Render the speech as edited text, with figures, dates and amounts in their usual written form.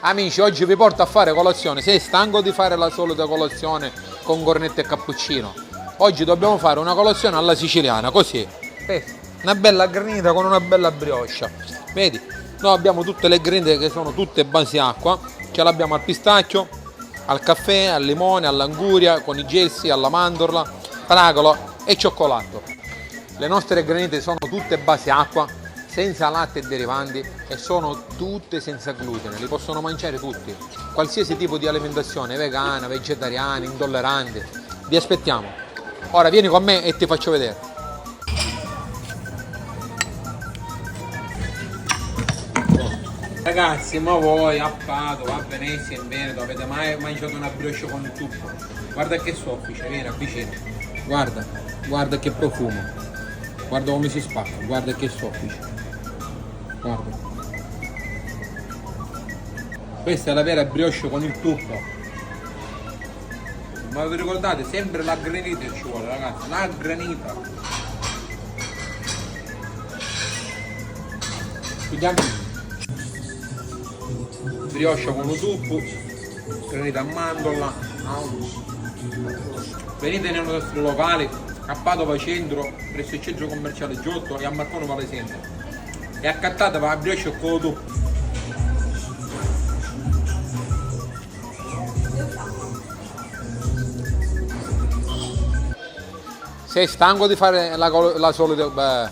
Amici, oggi vi porto a fare colazione. Sei stanco di fare la solita colazione con cornetto e cappuccino? Oggi dobbiamo fare una colazione alla siciliana, così. Una bella granita con una bella brioche. Vedi? Noi abbiamo tutte le granite che sono tutte basi acqua. Ce l'abbiamo al pistacchio, al caffè, al limone, all'anguria, con i gelsi, alla mandorla, fragolo e cioccolato. Le nostre granite sono tutte base acqua, senza latte e derivanti e sono tutte senza glutine, li possono mangiare tutti, qualsiasi tipo di alimentazione, vegana, vegetariana, intollerante. Vi aspettiamo. Ora vieni con me e ti faccio vedere. Ragazzi, ma voi a Padova, a Venezia, in Veneto avete mai mangiato una brioche con il tuffo? Guarda che soffice, vieni avvicina. Guarda, guarda che profumo. Guarda come si spacca, guarda che soffice. Guarda. Questa è la vera brioche con il tuffo. Ma vi ricordate? Sempre la granita ci vuole, ragazzi, la granita. Vediamo. Brioche con il tuffo, granita a mandorla. Venite nei nostri locali a Padova Centro, presso il centro commerciale Giotto e a Marconi Palesente e accattate la brioche con il tuffo. Sei stanco di fare la solita...